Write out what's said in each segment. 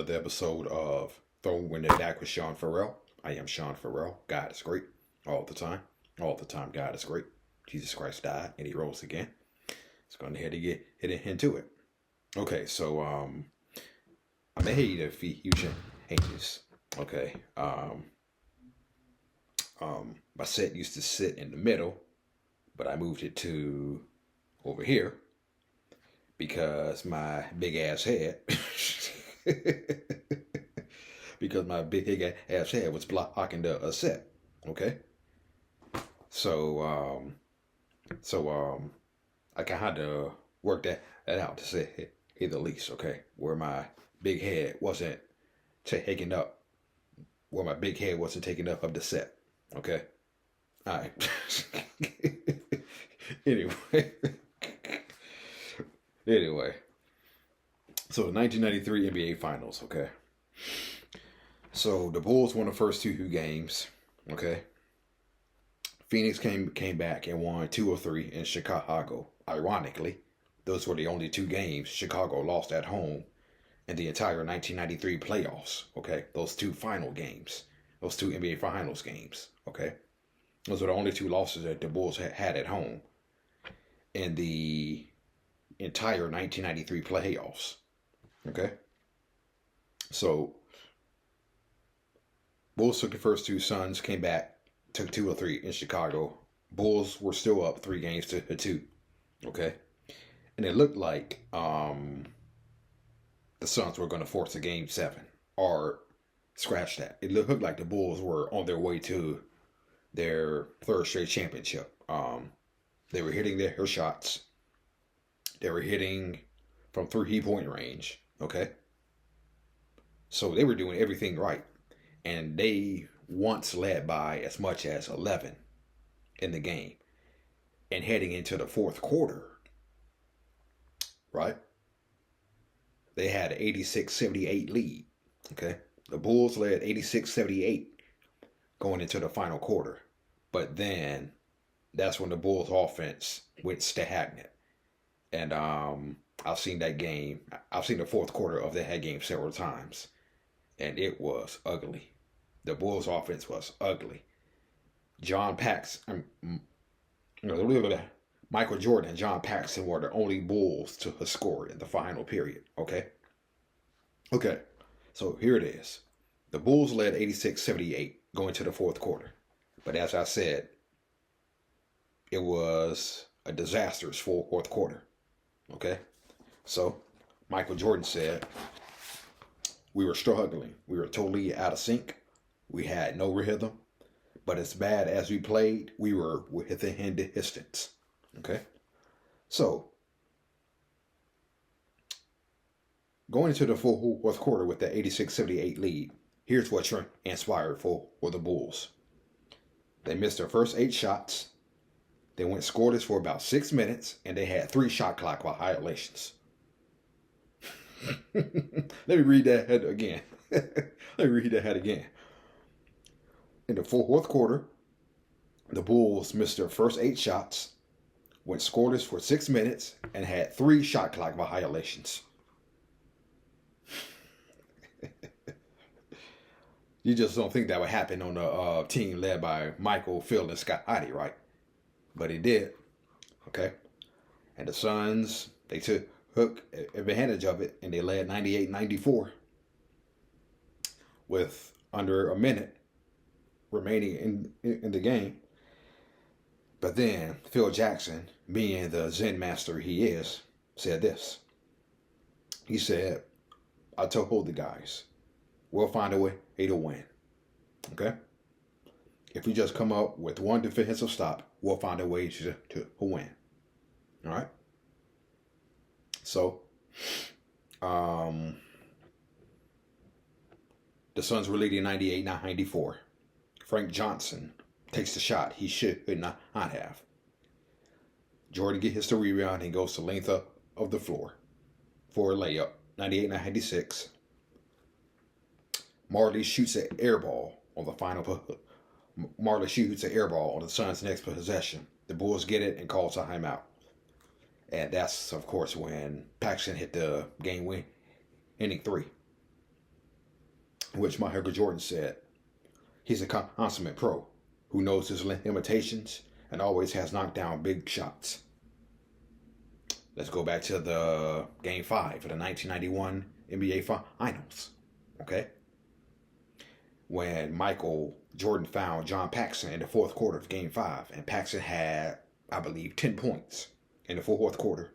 another episode of Throwing It Back with Sean Farrell. I am Sean Farrell. God is great all the time. All the time, God is great. Jesus Christ died and he rose again. Let's go ahead and get into it. Okay, so I made a fusion angels. Okay. My set used to sit in the middle, but I moved it to over here because my big ass head was blocking the set. Okay. So I kind of worked that out to say the least. Okay, where my big head wasn't taking up, of the set. Okay. All right. Anyway. So the 1993 NBA Finals. Okay. So the Bulls won the first two games. Okay. Phoenix came back and won 2 or 3 in Chicago. Ironically, those were the only 2 games Chicago lost at home in the entire 1993 playoffs. Okay, those 2 final games, those 2 NBA Finals games. Okay, those were the only 2 losses that the Bulls had at home in the entire 1993 playoffs. Okay, so Bulls took the first 2. Suns came back, took 2 or 3 in Chicago. Bulls were still up 3 games to 2. Okay, and it looked like the Suns were going to force a game 7 or scratch that. It looked like the Bulls were on their way to their 3rd straight championship. They were hitting their shots. They were hitting from 3-point range. Okay, so they were doing everything right, and they once led by as much as 11 in the game, and heading into the 4th quarter, right? They had an 86-78 lead. Okay, the Bulls led 86-78 going into the final quarter, but then that's when the Bulls offense went stagnant. And I've seen that game. I've seen the 4th quarter of that game several times, and it was ugly. The Bulls offense was ugly. Michael Jordan and John Paxson were the only Bulls to have scored in the final period. Okay. So here it is. The Bulls led 86-78 going to the 4th quarter. But as I said, it was a disastrous 4th quarter. Okay. So Michael Jordan said, we were struggling. We were totally out of sync. We had no rhythm. But as bad as we played, we were within the distance. Okay. So going into the 4th quarter with the 86-78 lead, here's what transpired for the Bulls. They missed their first 8 shots. They went scoreless for about 6 minutes, and they had 3 shot clock violations. Let me read that again. In the 4th quarter, the Bulls missed their first 8 shots, went scoreless for 6 minutes, and had 3 shot clock violations. You just don't think that would happen on a team led by Michael, Phil, and Scotty, right? But it did. Okay. And the Suns, they took advantage of it, and they led 98-94 with under a minute remaining in the game. But then Phil Jackson, being the Zen master he is, said this. He said, I told the guys, we'll find a way to win. Okay? If we just come up with one defensive stop, we'll find a way to win. All right? So, the Suns were leading 98-94. Frank Johnson takes the shot he should not have. Jordan gets the rebound and goes to length of the floor for a layup, 98-96. Marley shoots an air ball on the Suns' next possession. The Bulls get it and call timeout. And that's, of course, when Paxson hit the game-winning 3. in which Michael Jordan said, he's a consummate pro who knows his limitations and always has knocked down big shots. Let's go back to the Game 5 of the 1991 NBA Finals. Okay? When Michael Jordan found John Paxson in the fourth quarter of Game 5, and Paxson had, I believe, 10 points in the fourth quarter.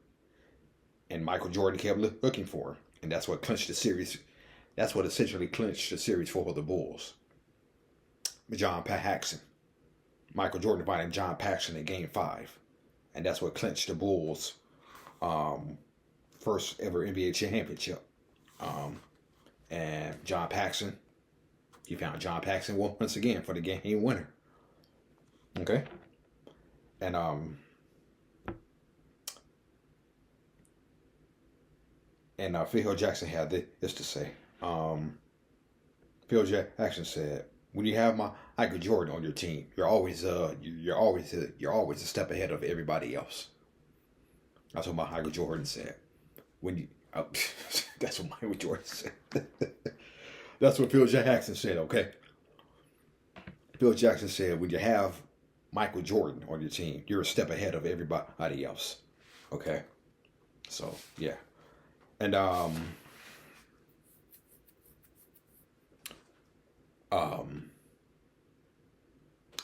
And Michael Jordan kept looking for him. And that's what clinched the series. That's what essentially clinched the series for the Bulls. John Paxson. Michael Jordan finding John Paxson in Game 5. And that's what clinched the Bulls' first ever NBA championship. And John Paxson, he found John Paxson once again for the game winner. Okay? And Phil Jackson had this to say. Phil Jackson said, "When you have Michael Jordan on your team, you're always a step ahead of everybody else." That's what Michael Jordan said. That's what Michael Jordan said. That's what Phil Jackson said. Okay. Phil Jackson said, "When you have Michael Jordan on your team, you're a step ahead of everybody else." Okay. So yeah. And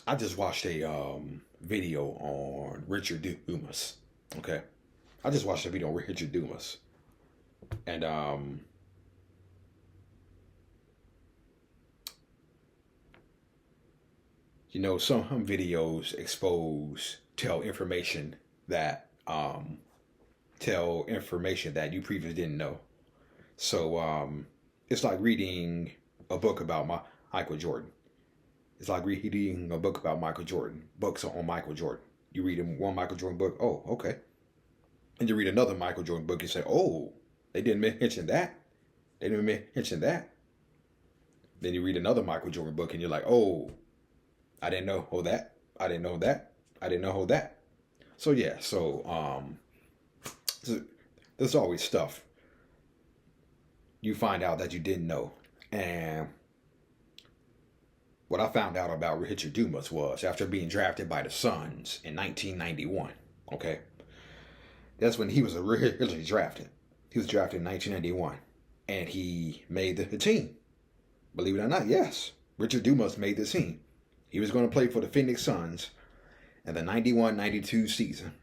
I just watched a video on Richard Dumas. Okay, I just watched a video on Richard Dumas, and you know, some videos tell information that you previously didn't know. So it's like reading a book about Michael Jordan. It's like reading a book about Michael Jordan. Books on Michael Jordan. You read one Michael Jordan book, oh, okay. And you read another Michael Jordan book, you say, oh, they didn't mention that. They didn't mention that. Then you read another Michael Jordan book and you're like, oh, I didn't know that. I didn't know that. I didn't know that. So yeah, there's always stuff you find out that you didn't know. And what I found out about Richard Dumas was after being drafted by the Suns in 1991, okay? That's when he was originally drafted. He was drafted in 1991, and he made the team. Believe it or not, yes. Richard Dumas made the team. He was going to play for the Phoenix Suns in the 91-92 season.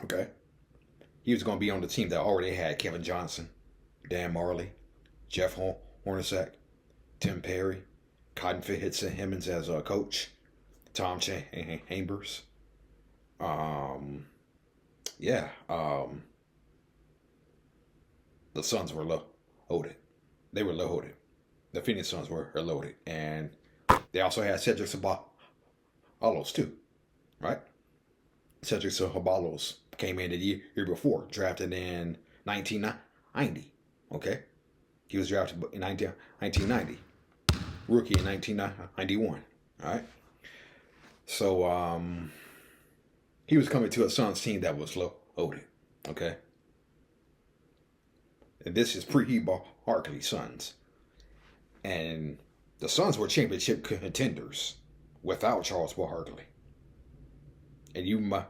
Okay? He was going to be on the team that already had Kevin Johnson, Dan Marley, Jeff Hornacek, Tim Perry, Cotton Fitzsimmons as a coach, Tom Chambers. The Suns were loaded. They were loaded. The Phoenix Suns were loaded. And they also had Cedric Ceballos too, right? Cedric Ceballos came in the year before, drafted in 1990. Okay? He was drafted in 1990. Rookie in 1991. All right? So, he was coming to a Suns team that was loaded. Okay? And this is pre-Barkley Suns. And the Suns were championship contenders without Charles Barkley. And you may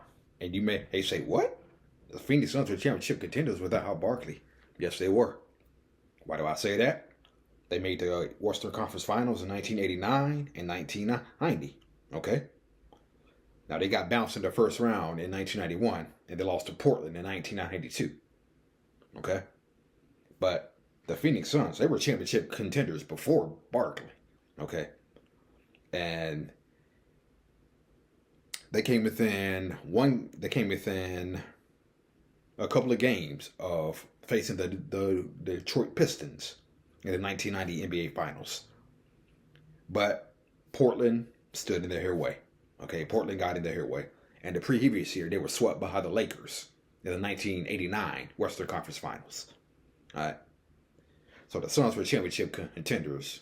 say, what? The Phoenix Suns were championship contenders without Barkley. Yes, they were. Why do I say that? They made the Western Conference Finals in 1989 and 1990. Okay? Now, they got bounced in the first round in 1991, and they lost to Portland in 1992. Okay? But the Phoenix Suns, they were championship contenders before Barkley. Okay? And they came within a couple of games of facing the Detroit Pistons in the 1990 NBA Finals. But Portland stood in their way. Okay, Portland got in their way. And the previous year, they were swept by the Lakers in the 1989 Western Conference Finals. All right. So the Suns were championship contenders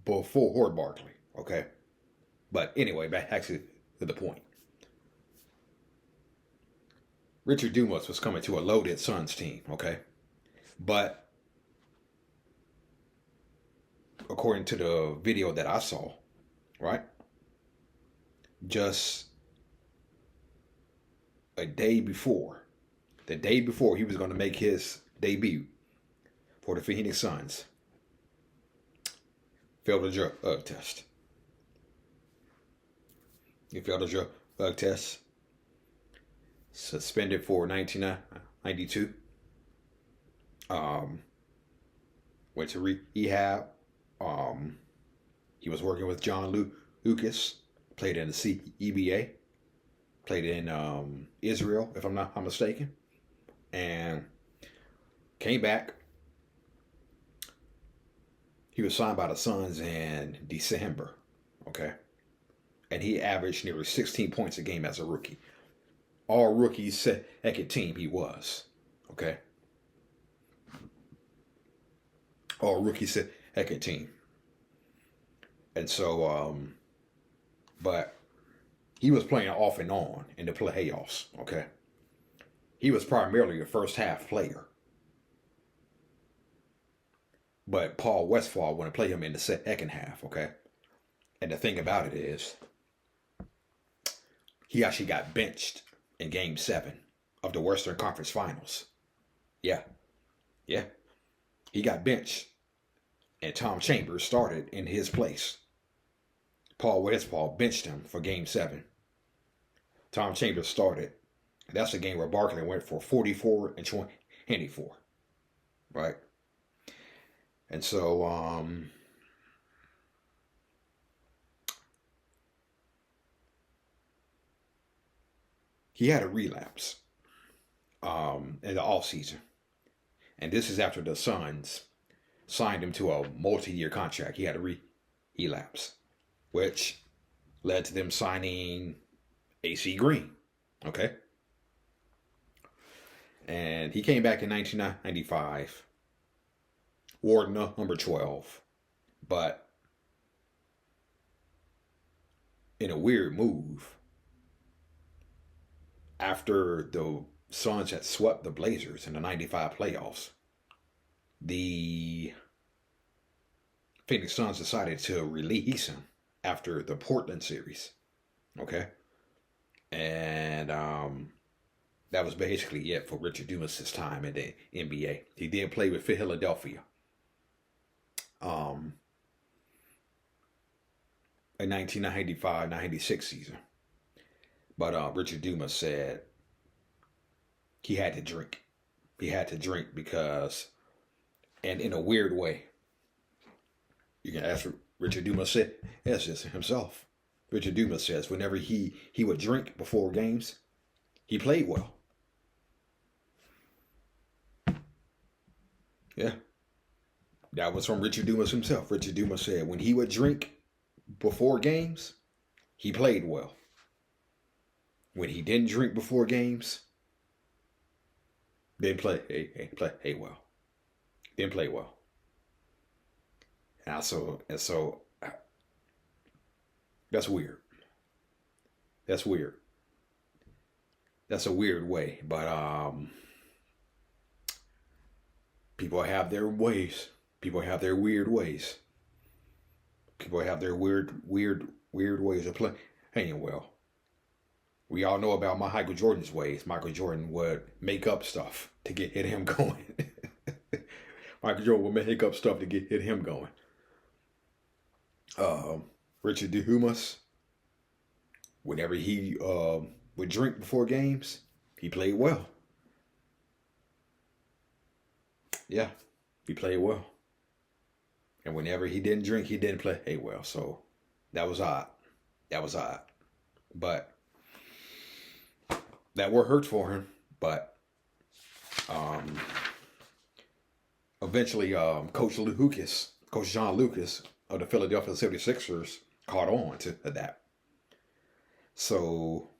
before Barkley. Okay. But anyway, back to the point. Richard Dumas was coming to a loaded Suns team. Okay. But according to the video that I saw, right? Just a day before, the day before he was going to make his debut for the Phoenix Suns, failed a drug test. He failed a drug test, suspended for 1992. Went to rehab. He was working with John Lucas, played in the CEBA, played in Israel, if I'm not mistaken, and came back. He was signed by the Suns in December, okay? And he averaged nearly 16 points a game as a rookie. All rookies second team he was, okay? All rookie second team. And so, but he was playing off and on in the playoffs, okay? He was primarily a first half player. But Paul Westphal wanted to play him in the second half, okay? And the thing about it is, he actually got benched in Game 7 of the Western Conference Finals. Yeah. He got benched, and Tom Chambers started in his place. Paul Westphal benched him for Game 7. Tom Chambers started. That's the game where Barkley went for 44 and 24, right? And so, he had a relapse in the offseason. And this is after the Suns signed him to a multi-year contract. He had a relapse, which led to them signing AC Green, okay? And he came back in 1995. Wore number 12, but in a weird move, after the Suns had swept the Blazers in the 95 playoffs, the Phoenix Suns decided to release him after the Portland series, okay? And that was basically it for Richard Dumas' time in the NBA. He did play with Philadelphia. In 1995-96 season. But Richard Dumas said he had to drink. He had to drink because, and in a weird way, you can ask Richard Dumas said, yes, it's himself. Richard Dumas says whenever he would drink before games, he played well. Yeah. That was from Richard Dumas himself. Richard Dumas said when he would drink before games, he played well. When he didn't drink before games, didn't play well. Didn't play well. And so that's weird. That's weird. That's a weird way, but people have their ways. People have their weird ways. People have their weird ways of playing well. We all know about Michael Jordan's ways. Michael Jordan would make up stuff to get him going. Michael Jordan would make up stuff to get him going. Richard Dumas, whenever he would drink before games, he played well. Yeah, he played well. And whenever he didn't drink, he didn't play well. So that was odd. But that were hurt for him. But eventually, Coach John Lucas of the Philadelphia 76ers caught on to that. So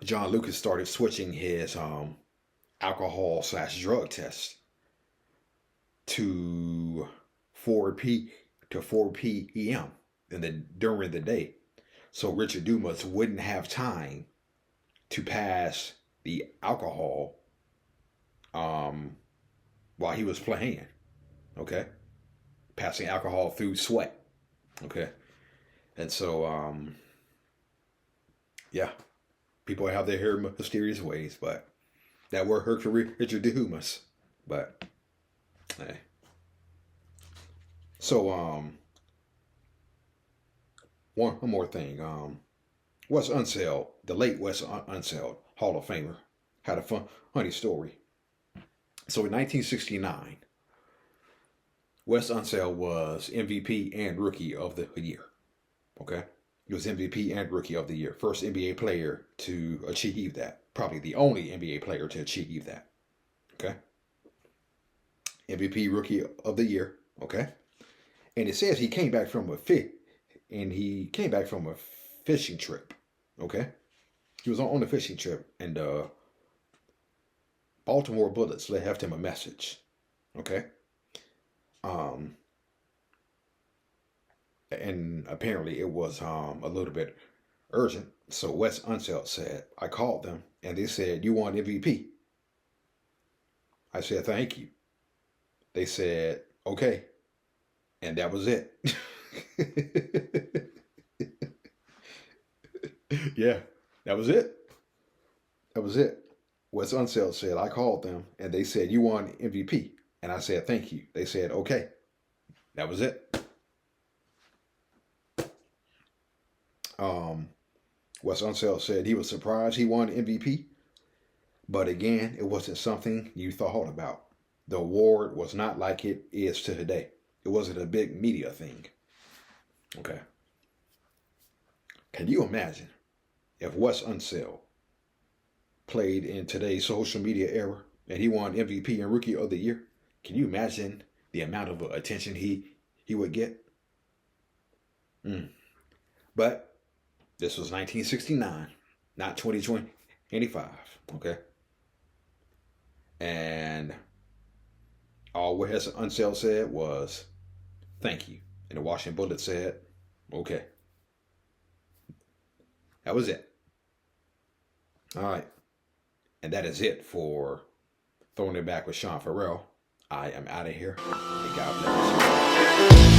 John Lucas started switching his alcohol/drug test to 4 p.m. during the day. So Richard Dumas wouldn't have time to pass the alcohol while he was playing. Okay? passing alcohol through sweat. Okay. And so, yeah, people have their mysterious ways, but that word hurt for Richard Dumas. But, hey. So, one more thing. Wes Unseld, the late Wes Unseld, Hall of Famer, had a funny story. So in 1969, Wes Unseld was MVP and Rookie of the Year. Okay? He was MVP and Rookie of the Year. First NBA player to achieve that. Probably the only NBA player to achieve that. Okay? MVP Rookie of the Year. Okay? And it says he came back from a fishing trip. Okay? He was on a fishing trip, and Baltimore Bullets left him a message. Okay? And apparently it was a little bit urgent. So Wes Unseld said, I called them and they said, you want MVP? I said, thank you. They said, okay. And that was it. Yeah, that was it. That was it. Wes Unseld said, I called them and they said, you want MVP? And I said, thank you. They said, okay. That was it. Wes Unseld said he was surprised he won MVP, but again, it wasn't something you thought about. The award was not like it is today. It wasn't a big media thing. Okay. Can you imagine if Wes Unseld played in today's social media era and he won MVP and Rookie of the Year? Can you imagine the amount of attention he would get? But this was 1969, not 2025, okay? And all Wes Unseld said was, thank you. And the Washington Bullets said, okay. That was it. All right. And that is it for Throwing It Back with Sean Farrell. I am out of here. And God bless you.